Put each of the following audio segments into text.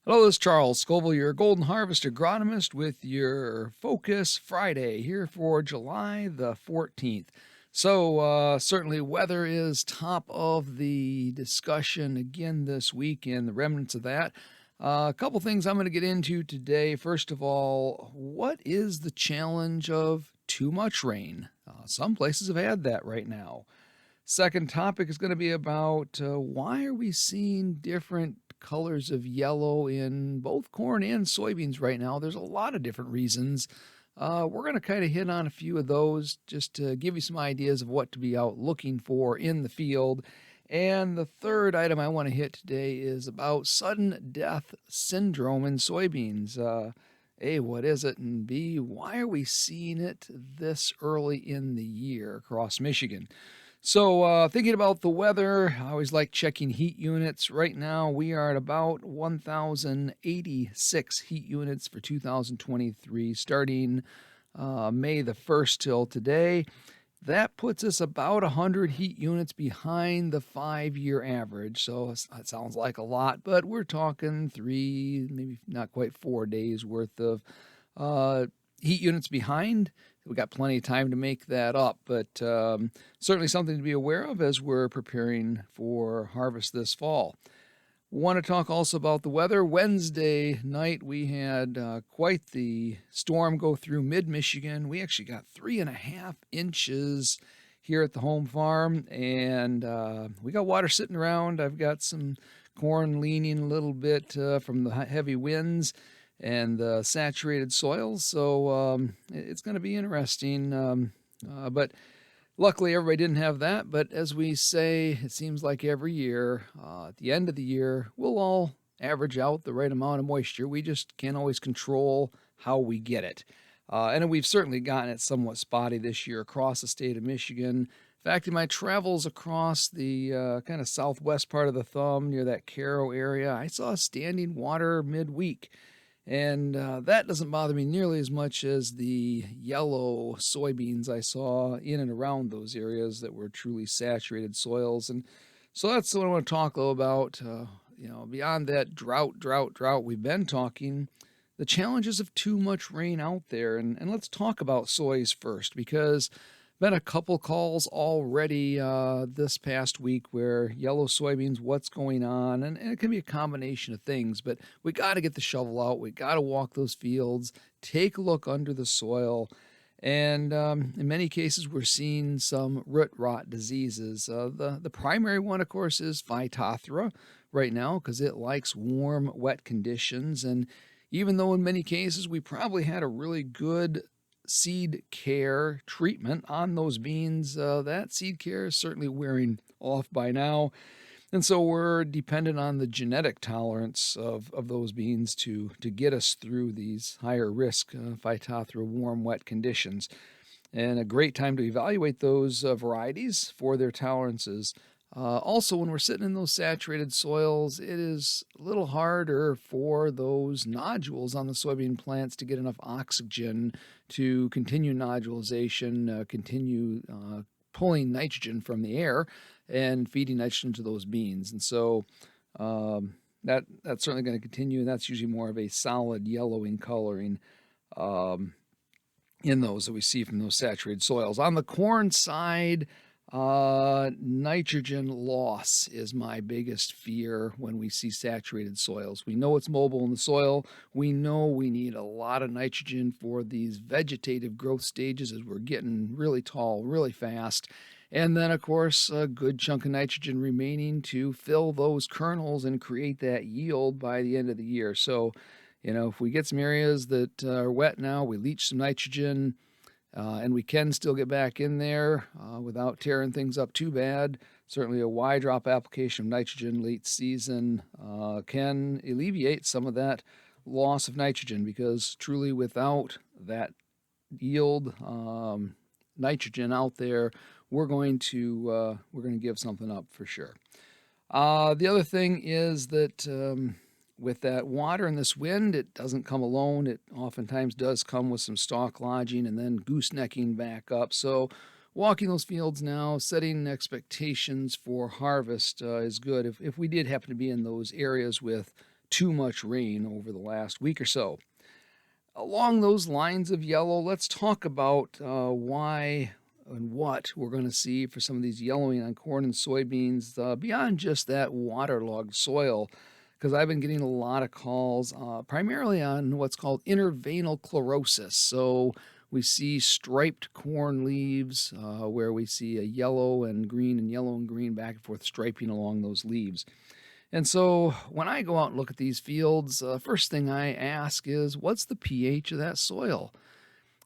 Hello, this is Charles Scoville, your Golden Harvest agronomist with your Focus Friday here for July the 14th. Certainly weather is top of the discussion again this week and the remnants of that. A couple things I'm going to get into today. First of all, what is the challenge of too much rain? Some places have had that right now. Second topic is going to be about why are we seeing different colors of yellow in both corn and soybeans right now. There's a lot of different reasons. We're going to kind of hit on a few of those just to give you some ideas of what to be out looking for in the field. And the third item I want to hit today is about sudden death syndrome in soybeans. A, what is it? And B, why are we seeing it this early in the year across Michigan? Thinking about the weather, I always like checking heat units. Right now, we are at about 1,086 heat units for 2023, starting May the 1st till today. That puts us about 100 heat units behind the 5-year average. So that sounds like a lot, but we're talking 3, maybe not quite 4 days worth of heat units behind. We got plenty of time to make that up, but certainly something to be aware of as we're preparing for harvest this fall. Want to talk also about the weather. Wednesday night, we had quite the storm go through mid-Michigan. We actually got 3.5 inches here at the home farm, and we got water sitting around. I've got some corn leaning a little bit from the heavy winds and the saturated soils. It's going to be interesting. But luckily, everybody didn't have that. But as we say, it seems like every year, at the end of the year, we'll all average out the right amount of moisture. We just can't always control how we get it. And we've certainly gotten it somewhat spotty this year across the state of Michigan. In fact, in my travels across the kind of southwest part of the thumb near that Caro area, I saw standing water midweek. And that doesn't bother me nearly as much as the yellow soybeans I saw in and around those areas that were truly saturated soils. And so that's what I want to talk a little about. Beyond that drought we've been talking, the challenges of too much rain out there. And let's talk about soys first, because been a couple calls already this past week where yellow soybeans, what's going on? And it can be a combination of things, but we got to get the shovel out. We got to walk those fields, take a look under the soil. And in many cases, we're seeing some root rot diseases. The primary one, of course, is Phytophthora right now because it likes warm, wet conditions. And even though in many cases we probably had a really good seed care treatment on those beans, that seed care is certainly wearing off by now. And so we're dependent on the genetic tolerance of those beans to get us through these higher risk Phytophthora warm, wet conditions. And a great time to evaluate those varieties for their tolerances. Also, when we're sitting in those saturated soils, it is a little harder for those nodules on the soybean plants to get enough oxygen to continue nodulization, continue pulling nitrogen from the air and feeding nitrogen to those beans. And so that's certainly going to continue, and that's usually more of a solid yellowing coloring in those that we see from those saturated soils. On the corn side, nitrogen loss is my biggest fear when we see saturated soils. We know it's mobile in the soil. We know we need a lot of nitrogen for these vegetative growth stages as we're getting really tall, really fast. And then, of course, a good chunk of nitrogen remaining to fill those kernels and create that yield by the end of the year. So, if we get some areas that are wet now, we leach some nitrogen, and we can still get back in there without tearing things up too bad. Certainly a wide drop application of nitrogen late season can alleviate some of that loss of nitrogen, because truly without that yield nitrogen out there, we're going to give something up for sure. The other thing is that with that water and this wind, it doesn't come alone. It oftentimes does come with some stalk lodging and then goosenecking back up. So walking those fields now, setting expectations for harvest is good. If we did happen to be in those areas with too much rain over the last week or so. Along those lines of yellow, let's talk about why and what we're going to see for some of these yellowing on corn and soybeans beyond just that waterlogged soil. Because I've been getting a lot of calls primarily on what's called interveinal chlorosis. So we see striped corn leaves where we see a yellow and green back and forth striping along those leaves. And so when I go out and look at these fields, first thing I ask is, what's the pH of that soil?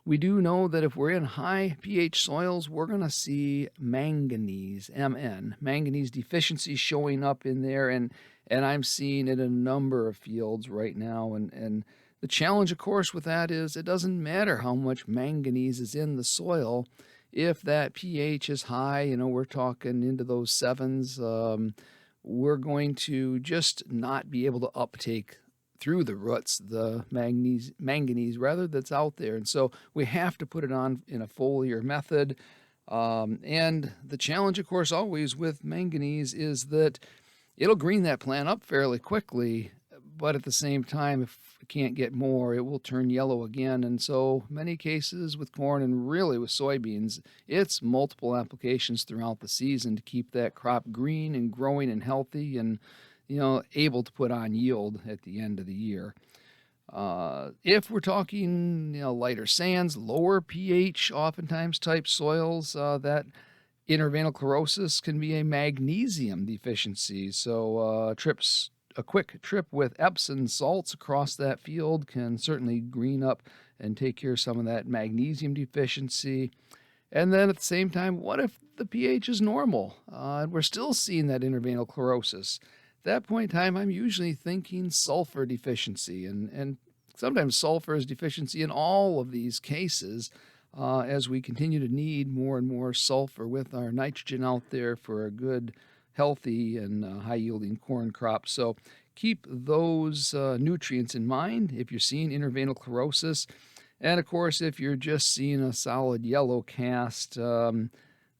We do know that if we're in high pH soils, we're going to see manganese, manganese deficiency showing up in there, and I'm seeing it in a number of fields right now. And the challenge, of course, with that is it doesn't matter how much manganese is in the soil. If that pH is high, we're talking into those sevens, we're going to just not be able to uptake through the roots the manganese rather that's out there. And so we have to put it on in a foliar method. And the challenge, of course, always with manganese is that it'll green that plant up fairly quickly, but at the same time, if we can't get more, it will turn yellow again. And so many cases with corn and really with soybeans, it's multiple applications throughout the season to keep that crop green and growing and healthy and able to put on yield at the end of the year. If we're talking lighter sands, lower pH oftentimes type soils, that interveinal chlorosis can be a magnesium deficiency. So a quick trip with Epsom salts across that field can certainly green up and take care of some of that magnesium deficiency. And then at the same time, what if the pH is normal and we're still seeing that interveinal chlorosis? At that point in time, I'm usually thinking sulfur deficiency, and sometimes sulfur is deficiency in all of these cases as we continue to need more and more sulfur with our nitrogen out there for a good, healthy, and high-yielding corn crop. So keep those nutrients in mind if you're seeing interveinal chlorosis. And, of course, if you're just seeing a solid yellow cast, then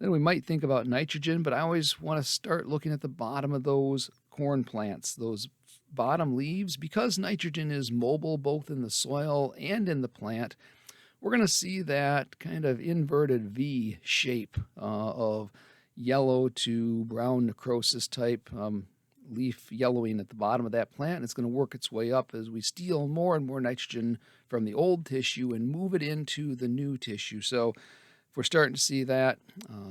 we might think about nitrogen, but I always want to start looking at the bottom of those corn plants, those bottom leaves, because nitrogen is mobile both in the soil and in the plant. We're going to see that kind of inverted V shape of yellow to brown necrosis type leaf yellowing at the bottom of that plant. And it's going to work its way up as we steal more and more nitrogen from the old tissue and move it into the new tissue. So if we're starting to see that,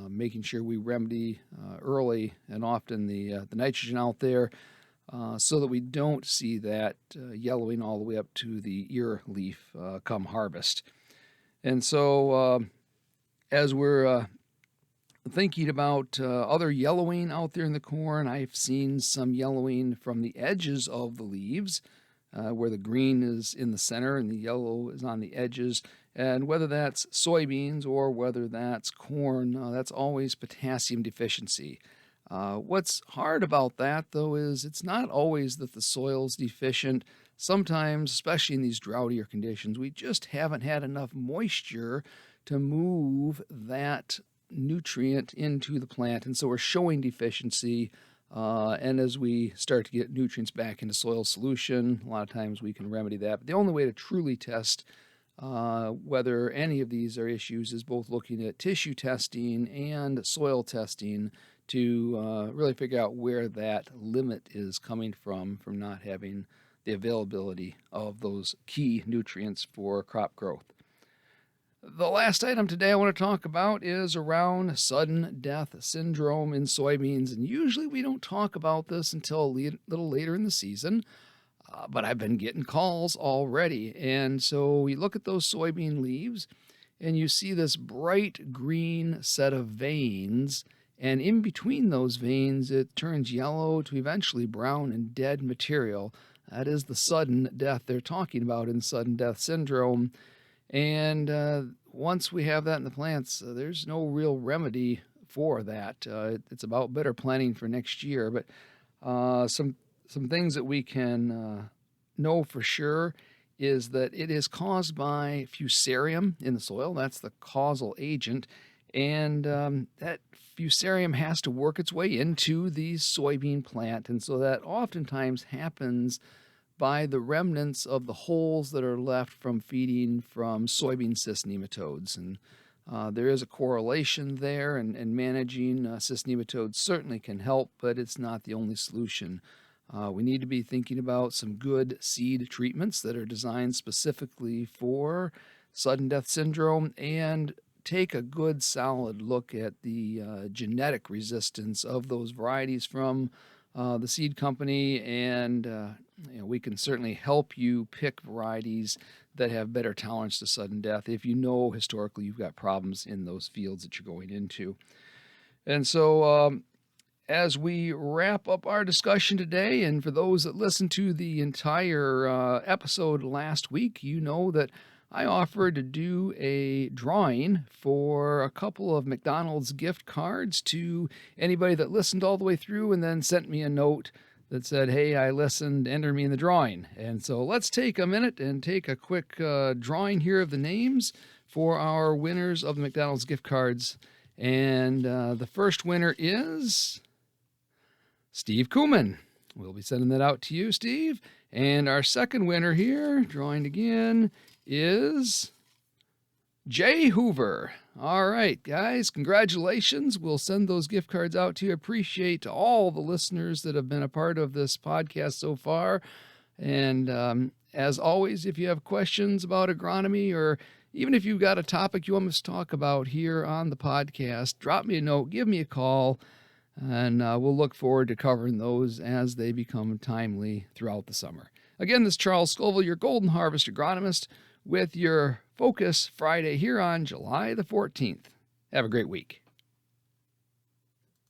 making sure we remedy early and often the nitrogen out there so that we don't see that yellowing all the way up to the ear leaf come harvest. And so as we're thinking about other yellowing out there in the corn, I've seen some yellowing from the edges of the leaves where the green is in the center and the yellow is on the edges. And whether that's soybeans or whether that's corn, that's always potassium deficiency. What's hard about that, though, is it's not always that the soil's deficient. Sometimes, especially in these droughtier conditions, we just haven't had enough moisture to move that nutrient into the plant. And so we're showing deficiency. And as we start to get nutrients back into soil solution, a lot of times we can remedy that. But the only way to truly test whether any of these are issues is both looking at tissue testing and soil testing to really figure out where that limit is coming from not having the availability of those key nutrients for crop growth. The last item today I want to talk about is around sudden death syndrome in soybeans. And usually we don't talk about this until a little later in the season, but I've been getting calls already. And so you look at those soybean leaves and you see this bright green set of veins. And in between those veins, it turns yellow to eventually brown and dead material. That is the sudden death they're talking about in sudden death syndrome. And once we have that in the plants, there's no real remedy for that. It's about better planning for next year. But some things that we can know for sure is that it is caused by fusarium in the soil. That's the causal agent. And that fusarium has to work its way into the soybean plant. And so that oftentimes happens by the remnants of the holes that are left from feeding from soybean cyst nematodes. And there is a correlation there, and managing cyst nematodes certainly can help, but it's not the only solution. We need to be thinking about some good seed treatments that are designed specifically for sudden death syndrome, and take a good solid look at the genetic resistance of those varieties from the seed company, and we can certainly help you pick varieties that have better tolerance to sudden death if you know historically you've got problems in those fields that you're going into. And so as we wrap up our discussion today, and for those that listened to the entire episode last week, you know that I offered to do a drawing for a couple of McDonald's gift cards to anybody that listened all the way through and then sent me a note that said, hey, I listened, enter me in the drawing. And so let's take a minute and take a quick drawing here of the names for our winners of the McDonald's gift cards. And the first winner is Steve Kuhlman. We'll be sending that out to you, Steve. And our second winner here, drawing again, is Jay Hoover. All right, guys, congratulations. We'll send those gift cards out to you. Appreciate all the listeners that have been a part of this podcast so far. And as always, if you have questions about agronomy, or even if you've got a topic you want us to talk about here on the podcast, drop me a note, give me a call, and we'll look forward to covering those as they become timely throughout the summer. Again, this is Charles Scoville, your Golden Harvest agronomist, with your Focus Friday here on July the 14th. Have a great week.